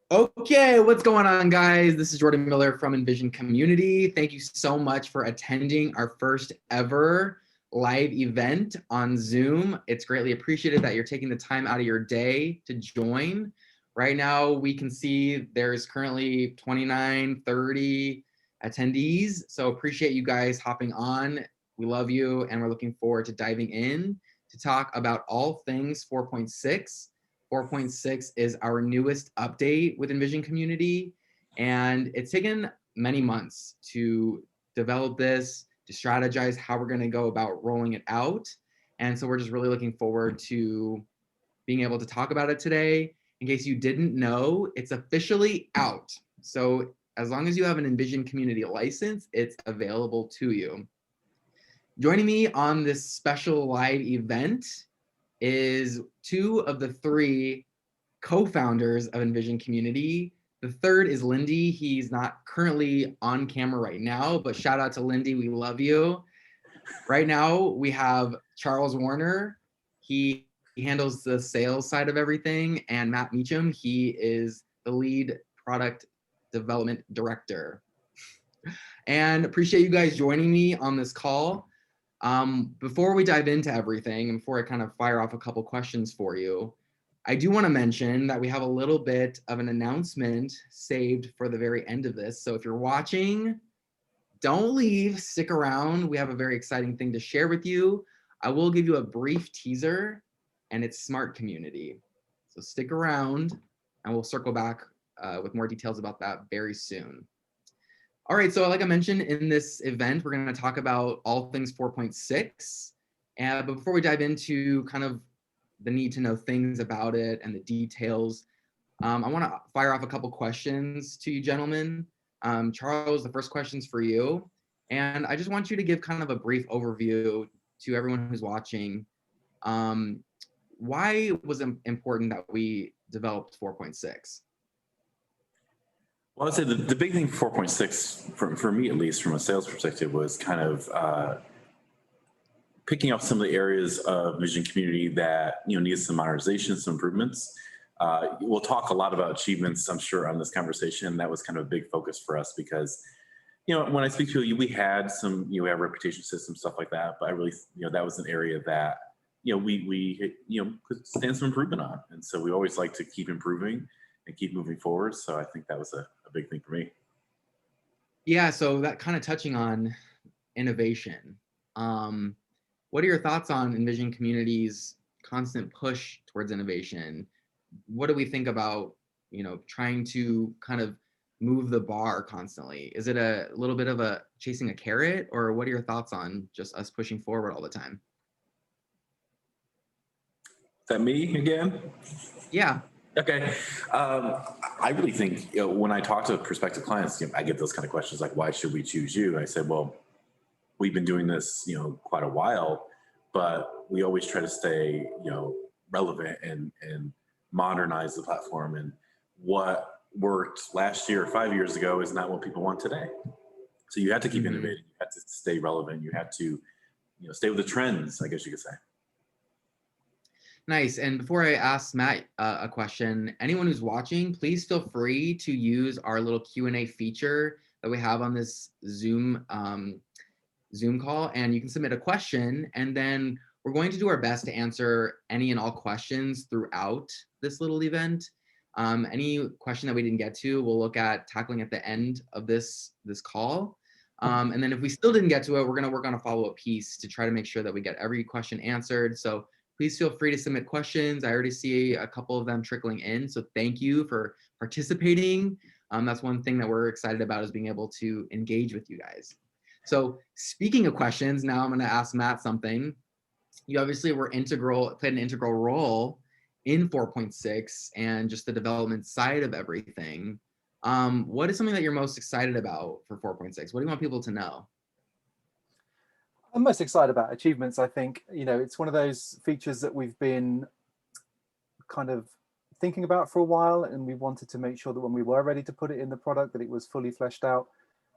Okay, what's going on, guys? This is Jordan Miller from Invision Community. Thank you so much for attending our first ever live event on Zoom. It's greatly appreciated that you're taking the time out of your day to join. Right now, we can see there's currently 29, 30 attendees. So appreciate you guys hopping on. We love you, and we're looking forward to diving in to talk about all things 4.6. 4.6 is our newest update with Invision Community, and it's taken many months to develop this, to strategize how we're going to go about rolling it out. And so we're just really looking forward to being able to talk about it today. In case you didn't know, it's officially out. So as long as you have an Invision Community license, it's available to you. Joining me on this special live event is two of the three co-founders of Invision Community. The third is Lindy. He's not currently on camera right now, but shout out to Lindy. We love you. Right now, we have Charles Warner. He handles the sales side of everything, and Matt Mecham. He is the lead product development director. And appreciate you guys joining me on this call. Before we dive into everything, and before I kind of fire off a couple questions for you, I do want to mention that we have a little bit of an announcement saved for the very end of this. So if you're watching, don't leave, stick around. We have a very exciting thing to share with you. I will give you a brief teaser, and it's Smart Community. So stick around, and we'll circle back with more details about that very soon. All right, so like I mentioned in this event, we're going to talk about all things 4.6. But before we dive into kind of the need to know things about it and the details, I want to fire off a couple questions to you gentlemen. Charles, the first question's for you. And I just want you to give kind of a brief overview to everyone who's watching. Why was it important that we developed 4.6? Well, I'd say the big thing for 4.6, for me at least, from a sales perspective, was kind of picking up some of the areas of Vision Community that needed some modernization, some improvements. We'll talk a lot about achievements, I'm sure, on this conversation. That was kind of a big focus for us because, when I speak to you, we had some, we have reputation systems, stuff like that. But I really, that was an area that, we could stand some improvement on. And so we always like to keep improving and keep moving forward. So I think that was a big thing for me. Yeah, so that kind of touching on innovation. What are your thoughts on Envision Community's constant push towards innovation? What do we think about, trying to kind of move the bar constantly? Is it a little bit of a chasing a carrot, or what are your thoughts on just us pushing forward all the time? Is that me again? Yeah. Okay. I really think when I talk to prospective clients, I get those kind of questions like, why should we choose you? And I said, well, we've been doing this, quite a while, but we always try to stay, relevant and modernize the platform. And what worked last year or 5 years ago is not what people want today. So you had to keep innovating. You had to stay relevant. You had to, stay with the trends, I guess you could say. Nice. And before I ask Matt a question, anyone who's watching, please feel free to use our little Q&A feature that we have on this Zoom call, and you can submit a question, and then we're going to do our best to answer any and all questions throughout this little event. Any question that we didn't get to, we'll look at tackling at the end of this call. And then if we still didn't get to it, we're going to work on a follow-up piece to try to make sure that we get every question answered. So please feel free to submit questions. I already see a couple of them trickling in, so thank you for participating. That's one thing that we're excited about, is being able to engage with you guys. So speaking of questions, now I'm going to ask Matt something. You obviously played an integral role in 4.6 and just the development side of everything. What is something that you're most excited about for 4.6? What do you want people to know? I'm most excited about achievements. I think, it's one of those features that we've been kind of thinking about for a while, and we wanted to make sure that when we were ready to put it in the product, that it was fully fleshed out.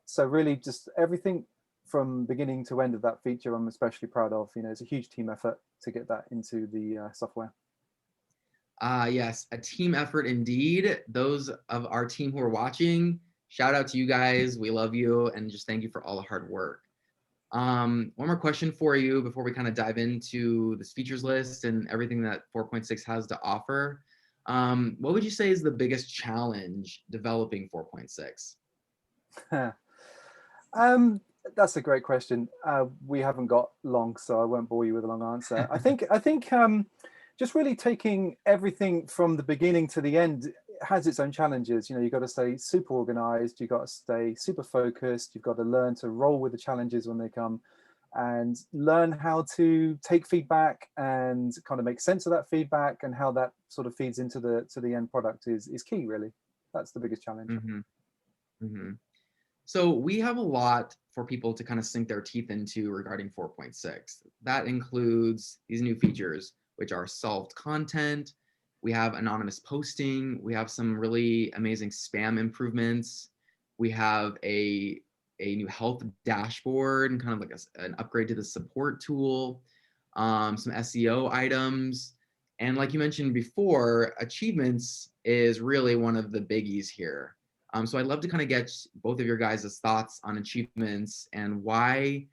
So really just everything from beginning to end of that feature, I'm especially proud of. It's a huge team effort to get that into the software. Yes, a team effort indeed. Those of our team who are watching, shout out to you guys. We love you and just thank you for all the hard work. One more question for you before we kind of dive into this features list and everything that 4.6 has to offer. What would you say is the biggest challenge developing 4.6? That's a great question. We haven't got long, so I won't bore you with a long answer. I think just really taking everything from the beginning to the end has its own challenges. You know, you've got to stay super organized, you've got to stay super focused, you've got to learn to roll with the challenges when they come and learn how to take feedback and kind of make sense of that feedback, and how that sort of feeds into the end product is key, really. That's the biggest challenge. So we have a lot for people to kind of sink their teeth into regarding 4.6. That includes these new features, which are solved content. We have anonymous posting. We have some really amazing spam improvements. We have a new health dashboard and kind of like an upgrade to the support tool, some SEO items. And like you mentioned before, achievements is really one of the biggies here. So I'd love to kind of get both of your guys' thoughts on achievements and why,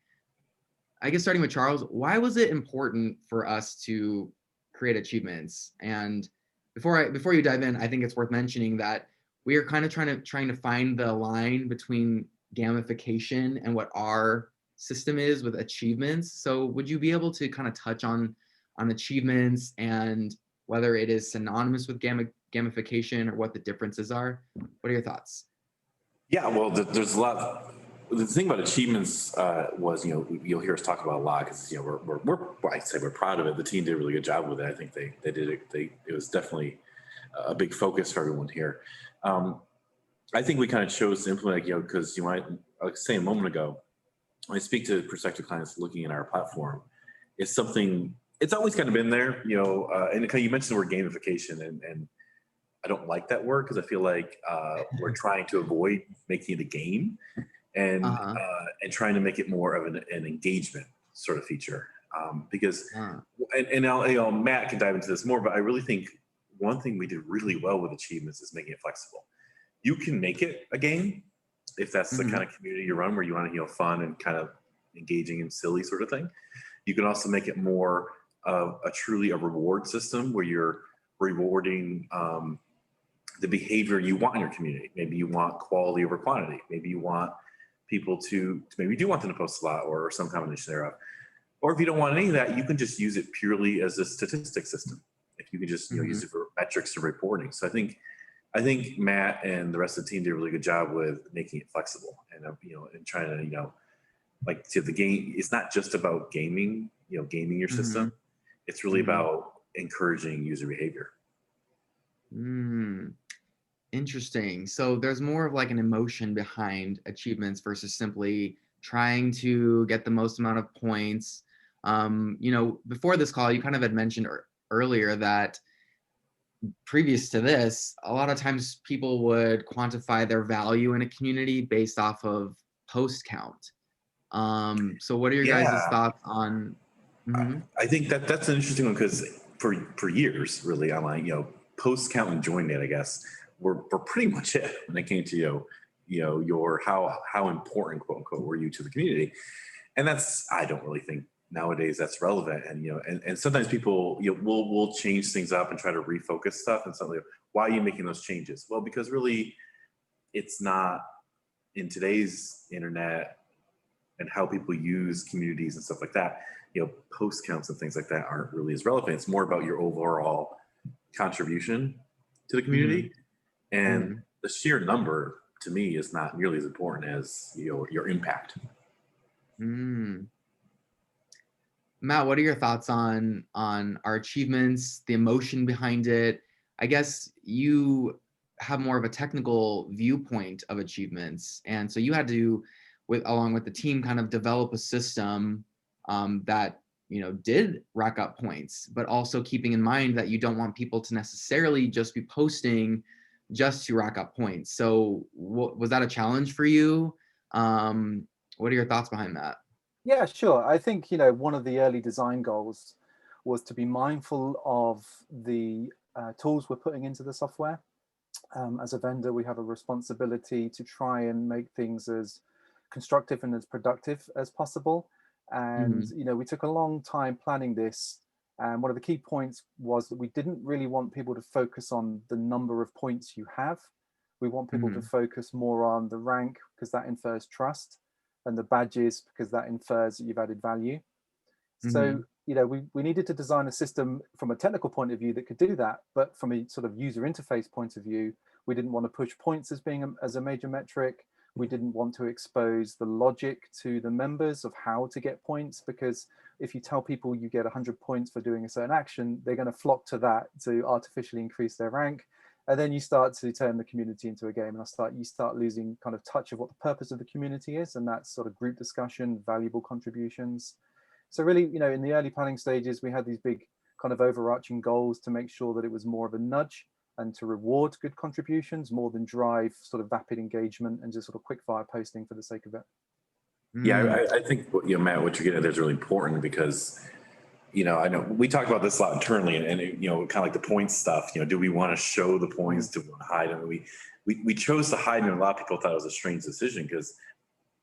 I guess starting with Charles, why was it important for us to create achievements? And before you dive in, I think it's worth mentioning that we are kind of trying to find the line between gamification and what our system is with achievements. So would you be able to kind of touch on achievements and whether it is synonymous with gamification or what the differences are? What are your thoughts? Yeah, well, there's a lot. The thing about achievements was, you'll hear us talk about a lot because, I'd say we're proud of it. The team did a really good job with it. I think they did it. It was definitely a big focus for everyone here. I think we kind of chose to implement, because like I was saying a moment ago, when I speak to prospective clients looking at our platform, it's something. It's always kind of been there, and you mentioned the word gamification, and I don't like that word because I feel like we're trying to avoid making it a game and trying to make it more of an engagement sort of feature. Because, and Matt can dive into this more, but I really think one thing we did really well with achievements is making it flexible. You can make it a game if that's the kind of community you run where you want to, fun and kind of engaging and silly sort of thing. You can also make it more of truly a reward system where you're rewarding the behavior you want in your community. Maybe you want quality over quantity. Maybe you want people maybe you do want them to post a lot or some combination thereof. Or if you don't want any of that, you can just use it purely as a statistic system. If you can just use it for metrics and reporting. So I think Matt and the rest of the team did a really good job with making it flexible and and trying to like to the game. It's not just about gaming your system. It's really about encouraging user behavior. Interesting. So there's more of like an emotion behind achievements versus simply trying to get the most amount of points. Before this call, you kind of had mentioned earlier that previous to this, a lot of times people would quantify their value in a community based off of post count. So what are your guys' thoughts on? I think that's an interesting one because for years, really, online, post count and join date, I guess, were pretty much it when it came to your how important, quote unquote, were you to the community. And I don't really think nowadays that's relevant. And and sometimes people will change things up and try to refocus stuff and something. Why are you making those changes? Well, because really it's not in today's internet and how people use communities and stuff like that, post counts and things like that aren't really as relevant. It's more about your overall contribution to the community. And the sheer number to me is not nearly as important as your impact. Matt, what are your thoughts on our achievements, the emotion behind it? I guess you have more of a technical viewpoint of achievements, and so you had to, along with the team, kind of develop a system that did rack up points, but also keeping in mind that you don't want people to necessarily just be posting just to rack up points. So was that a challenge for you? What are your thoughts behind that? Yeah, sure. I think, one of the early design goals was to be mindful of the tools we're putting into the software. As a vendor, we have a responsibility to try and make things as constructive and as productive as possible. And you know, we took a long time planning this. And one of the key points was that we didn't really want people to focus on the number of points you have. We want people to focus more on the rank, because that infers trust, and the badges, because that infers that you've added value. So, you know, we needed to design a system from a technical point of view that could do that. But from a sort of user interface point of view, we didn't want to push points as being as a major metric. We didn't want to expose the logic to the members of how to get points, because if you tell people you get 100 points for doing a certain action, they're going to flock to that to artificially increase their rank. And then you start to turn the community into a game, and you start losing kind of touch of what the purpose of the community is, and that's sort of group discussion, valuable contributions. So really, you know, in the early planning stages, we had these big kind of overarching goals to make sure that it was more of a nudge and to reward good contributions more than drive sort of vapid engagement and just sort of quick fire posting for the sake of it. Yeah, I think, you know, Matt, what you're getting at there is really important, because, you know, I know we talked about this a lot internally, and you know, kind of like the points stuff. You know, do we want to show the points? Do we want to hide them? We chose to hide them. A lot of people thought it was a strange decision, because,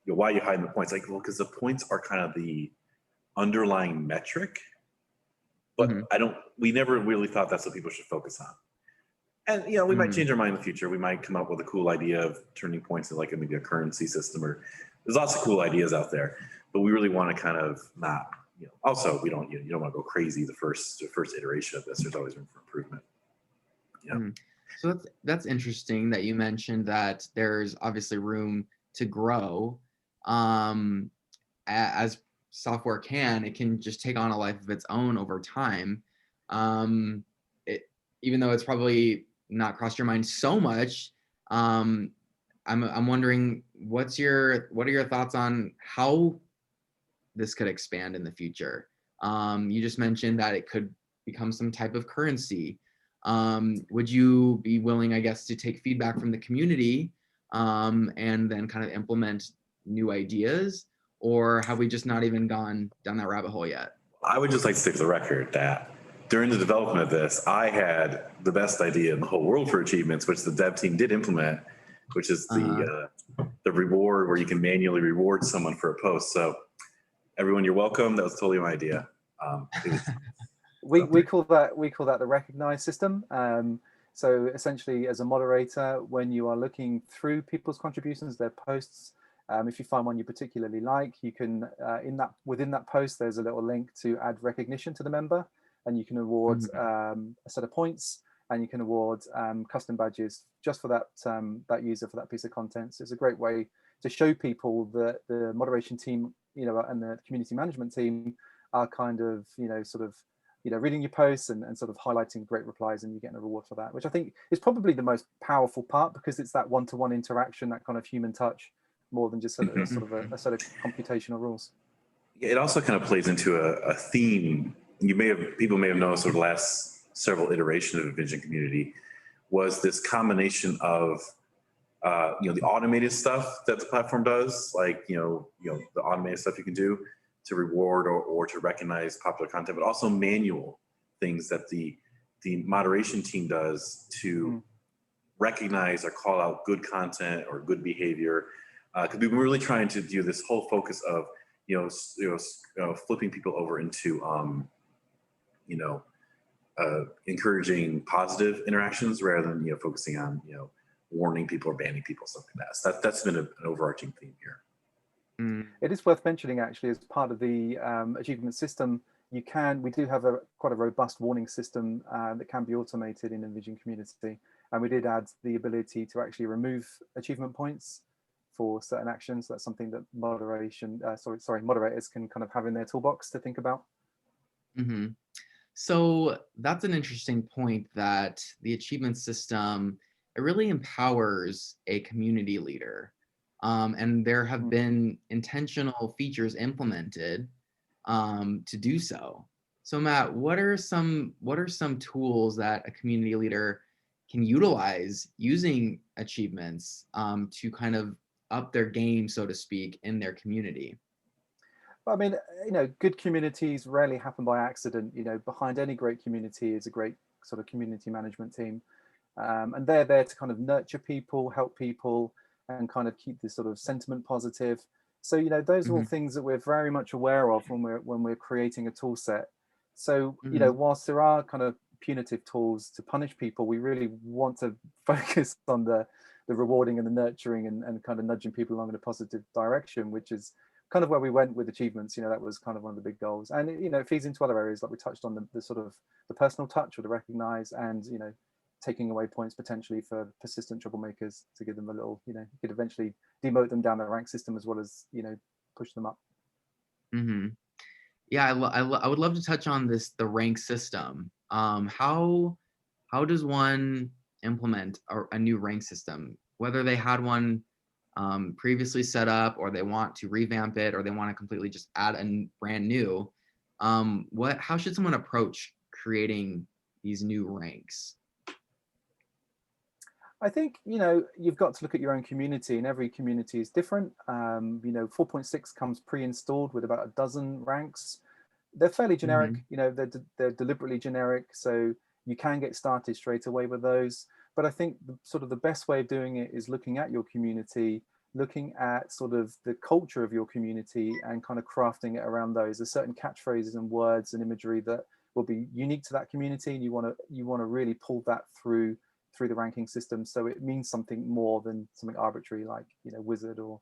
you know, why are you hiding the points? Like, well, because the points are kind of the underlying metric, but we never really thought that's what people should focus on. And, you know, we might change our mind in the future. We might come up with a cool idea of turning points into like maybe a currency system, or there's lots of cool ideas out there, but we really want to kind of not, you know, also you don't want to go crazy the first iteration of this. There's always room for improvement. Yeah. So that's interesting that you mentioned that there's obviously room to grow. As software it can just take on a life of its own over time. Even though it's probably not crossed your mind so much, I'm wondering what are your thoughts on how this could expand in the future? You just mentioned that it could become some type of currency. Would you be willing, I guess, to take feedback from the community and then kind of implement new ideas? Or have we just not even gone down that rabbit hole yet? I would just like to stick to the record that during the development of this, I had the best idea in the whole world for achievements, which the dev team did implement, which is the reward where you can manually reward someone for a post. So everyone, you're welcome. That was totally my idea. We call that the recognize system. So essentially, as a moderator, when you are looking through people's contributions, their posts, if you find one you particularly like, you can within that post, there's a little link to add recognition to the member, and you can award a set of points, and you can award custom badges just for that user for that piece of content. So it's a great way to show people that the moderation team, you know, and the community management team are kind of, you know, sort of, you know, reading your posts and sort of highlighting great replies, and you're getting a reward for that, which I think is probably the most powerful part, because it's that one-to-one interaction, that kind of human touch, more than just sort of a set of computational rules. It also kind of plays into a theme. People may have noticed over the last several iterations of Invision Community was this combination of you know, the automated stuff that the platform does, like you know the automated stuff you can do to reward or to recognize popular content, but also manual things that the moderation team does to recognize or call out good content or good behavior. Because we've been really trying to do this whole focus of flipping people over into encouraging positive interactions rather than focusing on warning people or banning people, stuff like that. So that's been an overarching theme here. It is worth mentioning, actually, as part of the achievement system, we do have quite a robust warning system that can be automated in Invision Community, and we did add the ability to actually remove achievement points for certain actions. That's something that moderators can kind of have in their toolbox to think about. So that's an interesting point, that the achievement system, it really empowers a community leader. And there have been intentional features implemented to do so. So Matt, what are some tools that a community leader can utilize using achievements to kind of up their game, so to speak, in their community? I mean, good communities rarely happen by accident. Behind any great community is a great sort of community management team. And they're there to kind of nurture people, help people, and kind of keep this sort of sentiment positive. So, you know, those are all things that we're very much aware of when we're creating a tool set. So, you know, whilst there are kind of punitive tools to punish people, we really want to focus on the rewarding and the nurturing and kind of nudging people along in a positive direction, which is kind of where we went with achievements. You know, that was kind of one of the big goals. And, you know, it feeds into other areas, like we touched on the sort of the personal touch or the recognize, and, you know, taking away points potentially for persistent troublemakers to give them a little, you know, you could eventually demote them down the rank system as well as, you know, push them up. Yeah, I would love to touch on the rank system. How does one implement a new rank system, whether they had one previously set up, or they want to revamp it, or they want to completely just add a brand new? How should someone approach creating these new ranks? I think, you know, you've got to look at your own community, and every community is different. You know, 4.6 comes pre-installed with about a dozen ranks. They're fairly generic, you know, they're deliberately generic, so you can get started straight away with those. But I think the best way of doing it is looking at your community, looking at sort of the culture of your community, and kind of crafting it around those. There's certain catchphrases and words and imagery that will be unique to that community, and you want to really pull that through the ranking system, so it means something more than something arbitrary like, you know, wizard or,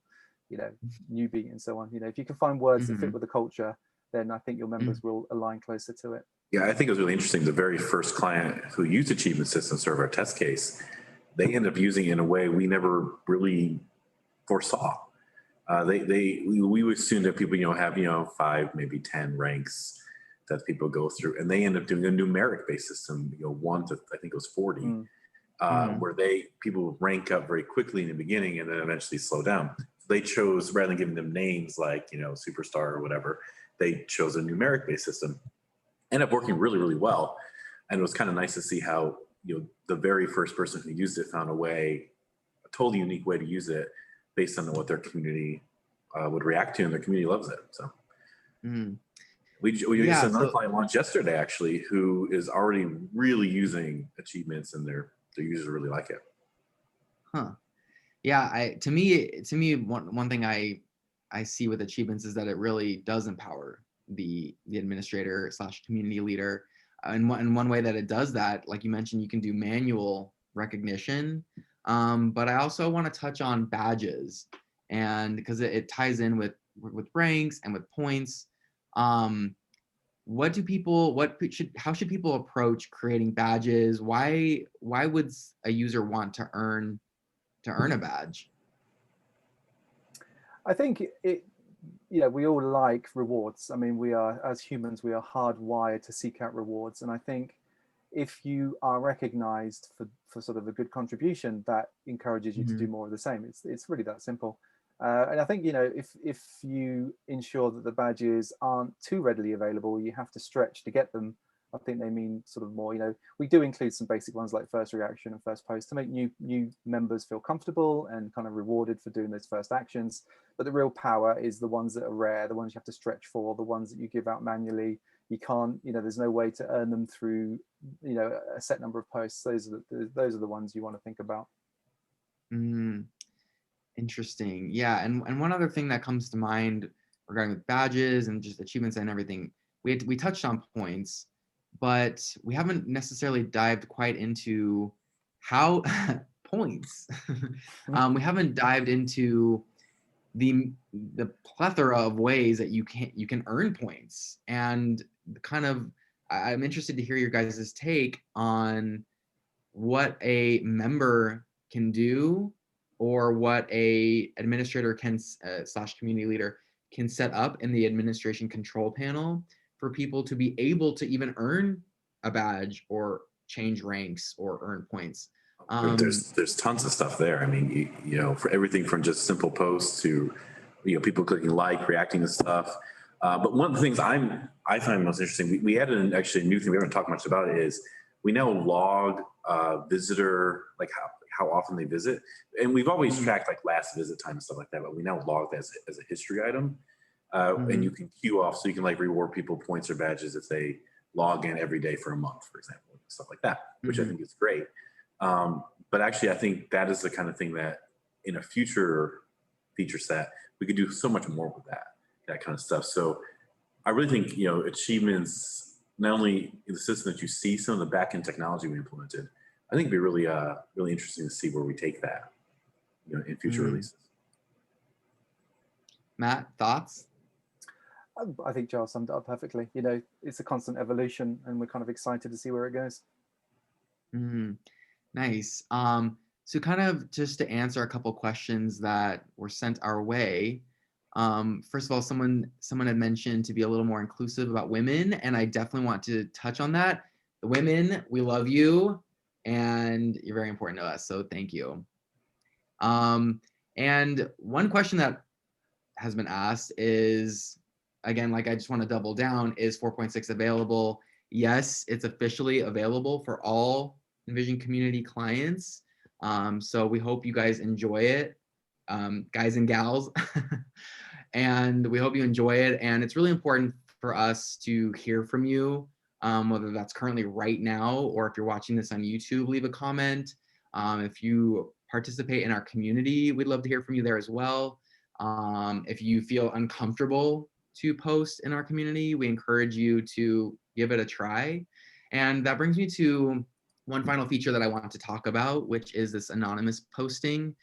you know, newbie and so on. You know, if you can find words that fit with the culture, then I think your members will align closer to it. Yeah, I think it was really interesting. The very first client who used achievement systems for our test case, they ended up using it in a way we never really foresaw. We would assume that people, you know, have, you know, 5, maybe 10 ranks that people go through, and they end up doing a numeric based system, you know, 1 to, I think it was 40. Where people rank up very quickly in the beginning and then eventually slow down. So they chose, rather than giving them names like, you know, superstar or whatever, they chose a numeric based system. Ended up working really, really well. And it was kind of nice to see how, you know, the very first person who used it found a totally unique way to use it based on what their community would react to, and their community loves it. So we just had another client launch yesterday, actually, who is already really using achievements, and their users really like it. Yeah, to me, one thing I see with achievements is that it really does empower the administrator / community leader. And one way that it does that, like you mentioned, you can do manual recognition. But I also want to touch on badges, and because it ties in with ranks and with points. How should people approach creating badges? Why would a user want to earn a badge? I think you know, we all like rewards. I mean, as humans, we are hardwired to seek out rewards. And I think if you are recognized for sort of a good contribution, that encourages you to do more of the same. It's really that simple. And I think, you know, if you ensure that the badges aren't too readily available, you have to stretch to get them. I think they mean sort of more, you know, we do include some basic ones like first reaction and first post to make new members feel comfortable and kind of rewarded for doing those first actions. But the real power is the ones that are rare, the ones you have to stretch for, the ones that you give out manually. You can't, you know, there's no way to earn them through, you know, a set number of posts. Those are the ones you want to think about. Interesting. Yeah, and one other thing that comes to mind regarding badges and just achievements and everything, we touched on points, but we haven't necessarily dived quite into how points. We haven't dived into the plethora of ways that you can earn points, and kind of I'm interested to hear your guys' take on what a member can do, or what a administrator can / community leader can set up in the administration control panel for people to be able to even earn a badge or change ranks or earn points. There's tons of stuff there. I mean, you know, for everything from just simple posts to, you know, people clicking like, reacting to stuff. But one of the things I find most interesting, we added actually a new thing we haven't talked much about, is we now log visitor, like how often they visit. And we've always tracked like last visit time and stuff like that, but we now log that as a history item. And you can queue off, so you can like reward people points or badges if they log in every day for a month, for example. stuff like that, which I think is great. But actually, I think that is the kind of thing that in a future feature set, we could do so much more with that kind of stuff. So I really think, achievements, not only in the system that you see, some of the back-end technology we implemented, I think it'd be really, really interesting to see where we take that, in future releases. Matt, thoughts? I think Charles summed it up perfectly. It's a constant evolution, and we're kind of excited to see where it goes. Nice. So kind of just to answer a couple questions that were sent our way. First of all, someone had mentioned to be a little more inclusive about women, and I definitely want to touch on that. The women, we love you, and you're very important to us. So thank you. And one question that has been asked is, again, like I just want to double down, is 4.6 available? Yes, it's officially available for all Invision Community clients. So we hope you guys enjoy it, guys and gals. And we hope you enjoy it. And it's really important for us to hear from you, whether that's currently right now, or if you're watching this on YouTube, leave a comment. If you participate in our community, we'd love to hear from you there as well. If you feel uncomfortable to post in our community, we encourage you to give it a try. And that brings me to one final feature that I want to talk about, which is this anonymous posting.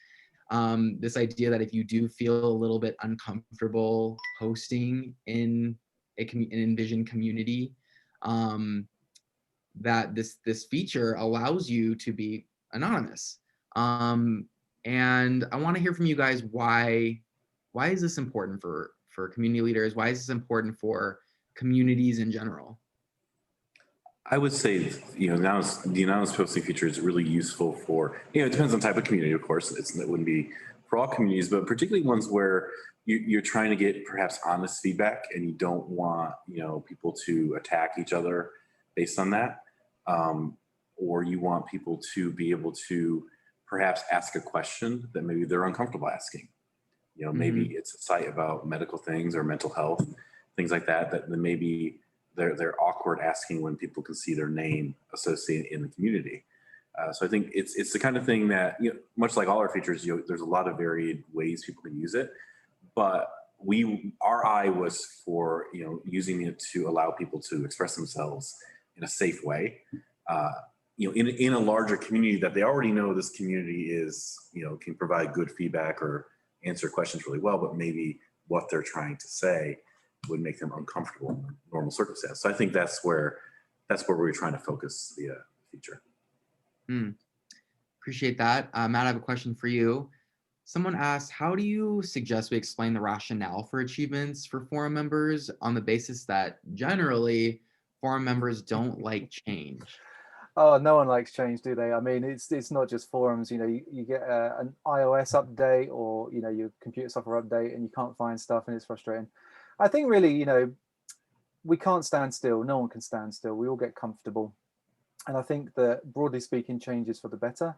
This idea that if you do feel a little bit uncomfortable posting in an Invision community, that this feature allows you to be anonymous. And I want to hear from you guys, why is this important for community leaders? Why is this important for communities in general? I would say, the anonymous posting feature is really useful for, it depends on the type of community, of course. It wouldn't be for all communities, but particularly ones where you're trying to get perhaps honest feedback and you don't want, people to attack each other based on that. Or you want people to be able to perhaps ask a question that maybe they're uncomfortable asking. Maybe it's a site about medical things or mental health, things like that maybe they're awkward asking when people can see their name associated in the community. So I think it's the kind of thing that, much like all our features, there's a lot of varied ways people can use it, but our eye was for, using it to allow people to express themselves in a safe way, in a larger community that they already know this community is, can provide good feedback or answer questions really well, but maybe what they're trying to say would make them uncomfortable in normal circumstances. So I think that's where we're trying to focus the feature. Appreciate that. Matt, I have a question for you. Someone asked, how do you suggest we explain the rationale for achievements for forum members on the basis that generally forum members don't like change? Oh, no one likes change, do they? I mean, it's not just forums. You get an iOS update or your computer software update, and you can't find stuff, and it's frustrating. I think really, we can't stand still. No one can stand still. We all get comfortable, and I think that broadly speaking, change is for the better.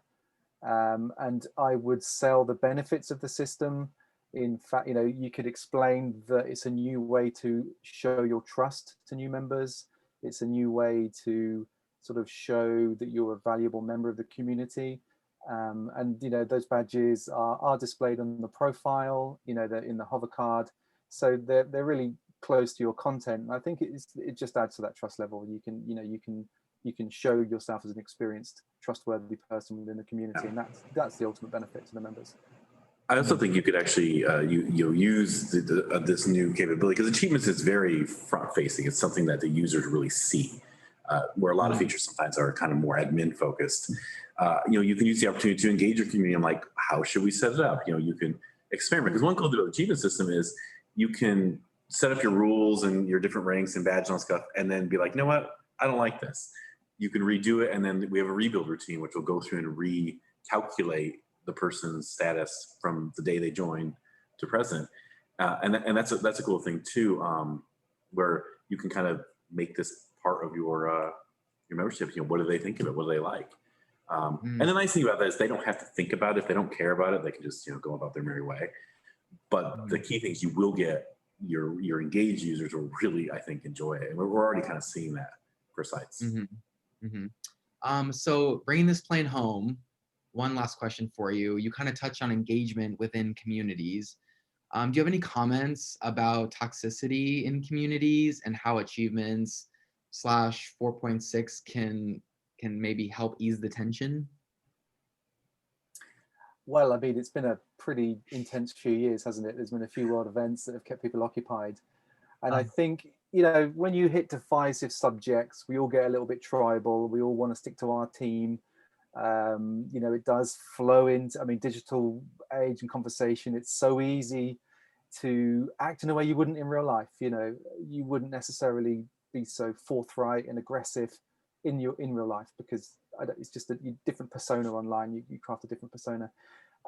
And I would sell the benefits of the system. In fact, you could explain that it's a new way to show your trust to new members. It's a new way to sort of show that you're a valuable member of the community. And those badges are displayed on the profile, they're in the hover card. So they're really close to your content. And I think it just adds to that trust level. You can show yourself as an experienced, trustworthy person within the community, and that's the ultimate benefit to the members. I also think you could actually use this new capability, because achievements is very front-facing. It's something that the users really see, where a lot of features sometimes are kind of more admin focused. You can use the opportunity to engage your community. I'm like, how should we set it up? You can experiment, because one cool thing about the achievement system is you can set up your rules and your different ranks and badges and all stuff, and then be like, you know what? I don't like this. You can redo it, and then we have a rebuild routine, which will go through and recalculate the person's status from the day they joined to present. And that's a cool thing too, where you can kind of make this part of your membership. What do they think of it? What do they like? And the nice thing about that is they don't have to think about it. If they don't care about it, they can just go about their merry way. But the key things, you will get your engaged users will really, I think, enjoy it. And we're already kind of seeing that for sites. So bringing this plane home, one last question for you. You kind of touched on engagement within communities. Do you have any comments about toxicity in communities and how achievements slash 4.6 can maybe help ease the tension? Well, I mean, it's been a pretty intense few years, hasn't it? There's been a few world events that have kept people occupied. And I think, you know, when you hit divisive subjects, we all get a little bit tribal. We all want to stick to our team. You know, it does flow into, I mean, digital age and conversation. It's so easy to act in a way you wouldn't in real life. You know, you wouldn't necessarily be so forthright and aggressive in real life, because it's just a different persona online. You craft a different persona.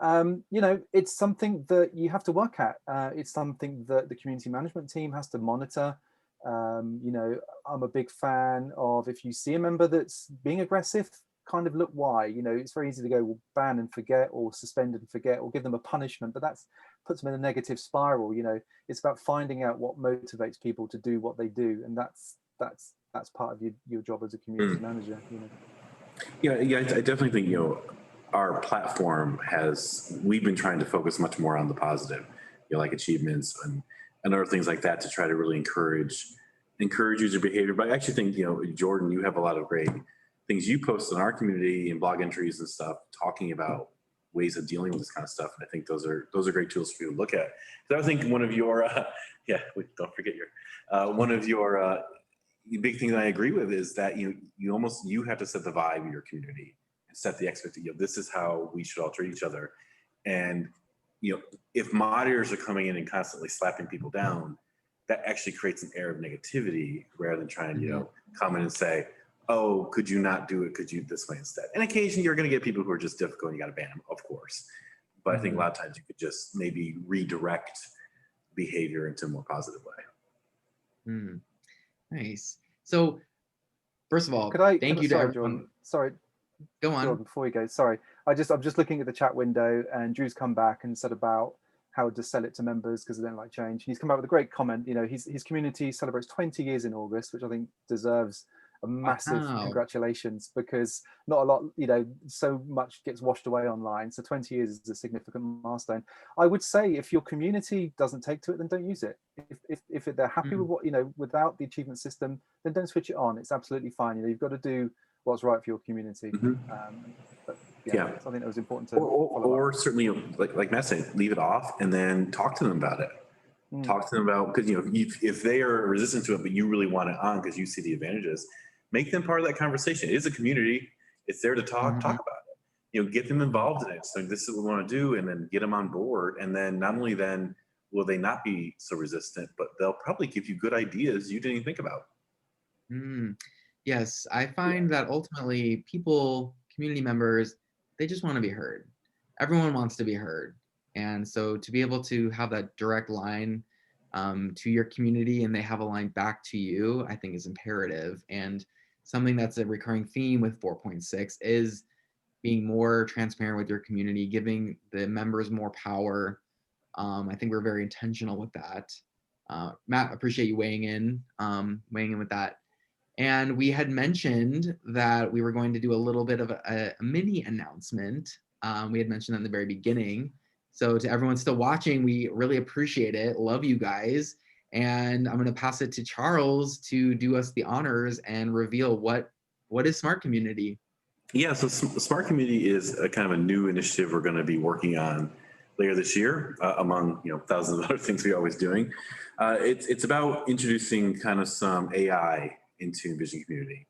You know, it's something that you have to work at. It's something that the community management team has to monitor. You know, I'm a big fan of, if you see a member that's being aggressive, kind of look why. You know, it's very easy to go, well, ban and forget, or suspend and forget, or give them a punishment, but that's puts them in a negative spiral. You know, it's about finding out what motivates people to do what they do, and that's part of your job as a community manager. You know. Yeah, I definitely think, you know, our platform we've been trying to focus much more on the positive, you know, like achievements and other things like that, to try to really encourage user behavior. But I actually think, you know, Jordan, you have a lot of great things you post in our community and blog entries and stuff, talking about ways of dealing with this kind of stuff. And I think those are great tools for you to look at. So I think one of your, don't forget one of your big things I agree with is that you have to set the vibe of your community and set the expectation. You know, this is how we should all treat each other. And, you know, if moderators are coming in and constantly slapping people down, that actually creates an air of negativity, rather than trying, you know, come in and say, oh, could you not do it? Could you this way instead? And occasionally you're going to get people who are just difficult and you got to ban them, of course. But I think a lot of times you could just maybe redirect behavior into a more positive way. Nice. So first of all, thank you to sorry, everyone. Jordan. Sorry. Go on. Jordan, before we go, sorry. I'm just looking at the chat window, and Drew's come back and said about how to sell it to members because they don't like change. He's come back with a great comment. You know, his community celebrates 20 years in August, which I think deserves a massive congratulations, because not a lot, you know, so much gets washed away online. So 20 years is a significant milestone. I would say if your community doesn't take to it, then don't use it. If they're happy with what, you know, without the achievement system, then don't switch it on. It's absolutely fine. You know, you've got to do what's right for your community. But yeah, so I think it was important to or certainly, like Matt said, leave it off and then talk to them about it. Talk to them about, because, you know, if they are resistant to it, but you really want it on because you see the advantages, make them part of that conversation. It is a community. It's there to talk about it. You know, get them involved in it. So this is what we want to do, and then get them on board. And then not only then will they not be so resistant, but they'll probably give you good ideas you didn't even think about. Yes, I find that ultimately people, community members, they just want to be heard. Everyone wants to be heard. And so to be able to have that direct line to your community, and they have a line back to you, I think is imperative. And something that's a recurring theme with 4.6 is being more transparent with your community, giving the members more power. I think we're very intentional with that. Matt, appreciate you weighing in with that. And we had mentioned that we were going to do a little bit of a mini announcement. We had mentioned that in the very beginning. So to everyone still watching, we really appreciate it. Love you guys. And I'm going to pass it to Charles to do us the honors and reveal what is Smart Community. Yeah, so Smart Community is a kind of a new initiative we're going to be working on later this year, among, you know, thousands of other things we're always doing. It's about introducing kind of some AI into Invision Community.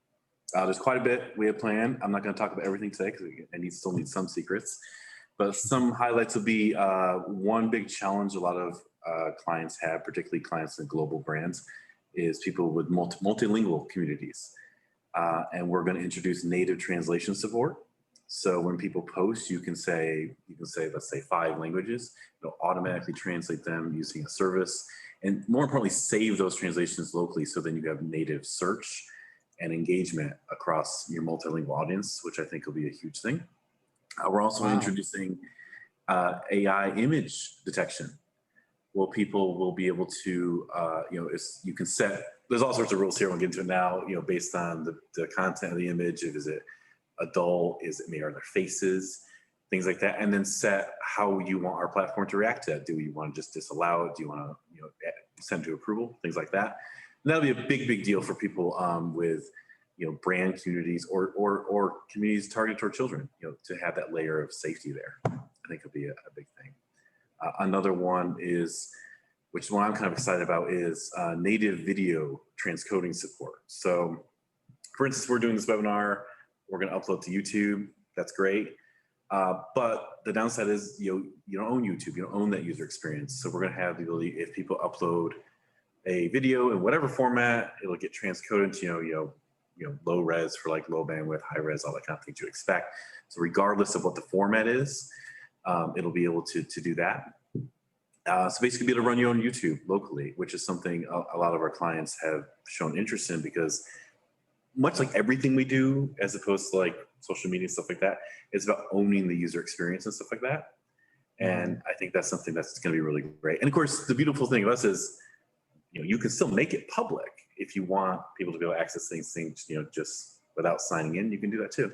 There's quite a bit we have planned. I'm not going to talk about everything today because I still need some secrets. But some highlights will be one big challenge a lot of clients have, particularly clients in global brands, is people with multilingual communities. And we're going to introduce native translation support. So when people post, you can say, let's say 5 languages. It'll automatically translate them using a service. And more importantly, save those translations locally, so then you have native search and engagement across your multilingual audience, which I think will be a huge thing. We're also introducing AI image detection. Well, people will be able to, you know, you can set, there's all sorts of rules here, we'll get into it now, you know, based on the content of the image. Is it a dull? Is it maybe are their faces? Things like that, and then set how you want our platform to react to that. Do you want to just disallow it? Do you want to, you know, send to approval? Things like that. And that'll be a big deal for people with, you know, brand communities or communities targeted toward children. You know, to have that layer of safety there, I think it'll be a big thing. Another one is, which is one I'm kind of excited about, is native video transcoding support. So, for instance, we're doing this webinar. We're going to upload to YouTube. That's great. But the downside is, you don't own YouTube, you don't own that user experience. So we're going to have the ability, if people upload a video in whatever format, it'll get transcoded to, low res for like low bandwidth, high res, all that kind of things you expect. So regardless of what the format is, it'll be able to do that. So basically be able to run your own YouTube locally, which is something a lot of our clients have shown interest in, because much like everything we do, as opposed to like social media and stuff like that, it's about owning the user experience and stuff like that. And I think that's something that's going to be really great. And of course, the beautiful thing of us is, you can still make it public if you want people to be able to access things, just without signing in. You can do that too.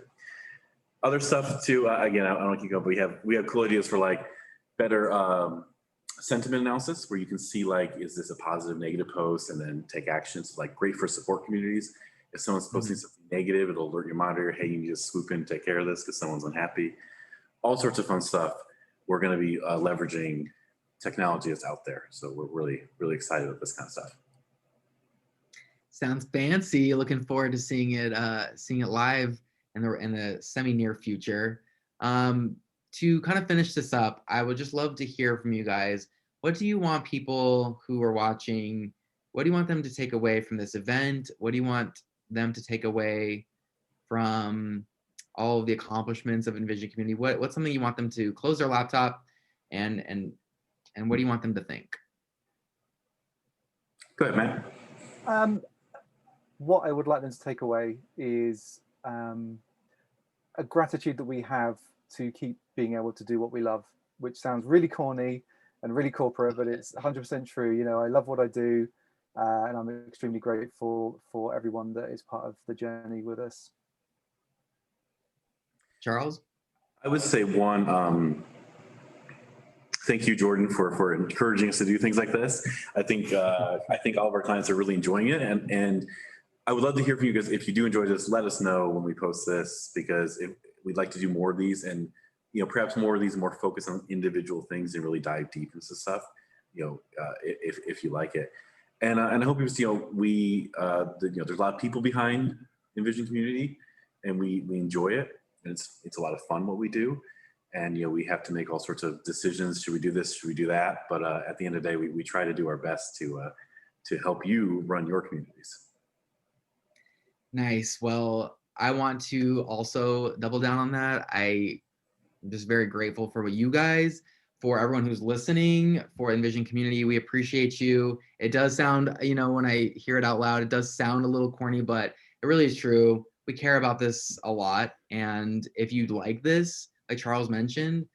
Other stuff too. Again, I don't keep going, but we have cool ideas for like better sentiment analysis, where you can see like, is this a positive, negative post, and then take actions. Like great for support communities. If someone's posting something negative, it'll alert your monitor, hey, you need to swoop in and take care of this because someone's unhappy. All sorts of fun stuff. We're going to be leveraging technology that's out there. So we're really excited about this kind of stuff. Sounds fancy. Looking forward to seeing it live in the semi-near future. To kind of finish this up, I would just love to hear from you guys. What do you want people who are watching, what do you want them to take away from this event? What do you want them to take away from all of the accomplishments of Invision Community? What's something you want them to close their laptop and what do you want them to think? Go ahead, Matt. What I would like them to take away is a gratitude that we have to keep being able to do what we love, which sounds really corny and really corporate, but it's 100% true. I love what I do. And I'm extremely grateful for everyone that is part of the journey with us. Charles? I would say one, thank you, Jordan, for encouraging us to do things like this. I think all of our clients are really enjoying it, and I would love to hear from you guys. If you do enjoy this, let us know when we post this, because we'd like to do more of these, and perhaps more of these more focused on individual things and really dive deep into stuff. If you like it. And I hope you see, there's a lot of people behind Invision Community, and we enjoy it, and it's a lot of fun what we do, and we have to make all sorts of decisions. Should we do this? Should we do that? But at the end of the day, we try to do our best to help you run your communities. Nice. Well, I want to also double down on that. I'm just very grateful for what you guys. For everyone who's listening, for Invision Community, we appreciate you. It does sound, when I hear it out loud, it does sound a little corny, but it really is true. We care about this a lot. And if you'd like this, like Charles mentioned,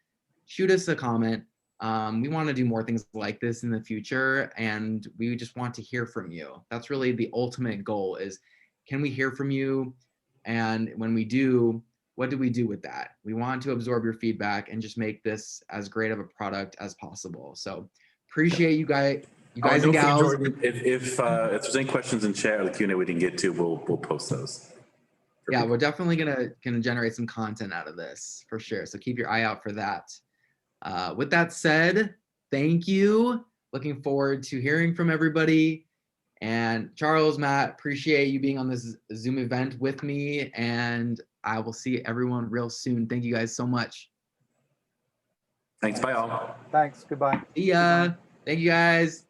shoot us a comment. We want to do more things like this in the future, and we just want to hear from you. That's really the ultimate goal, is can we hear from you? And when we do, what do we do with that? We want to absorb your feedback and just make this as great of a product as possible. So appreciate you guys and gals. Jordan, if there's any questions in chat or the Q&A we didn't get to, we'll post those. Yeah, people. We're definitely gonna generate some content out of this for sure. So keep your eye out for that. With that said, thank you. Looking forward to hearing from everybody. And Charles, Matt, appreciate you being on this Zoom event with me, and I will see everyone real soon. Thank you guys so much. Thanks. Bye all. Thanks. Goodbye. See ya. Thank you guys.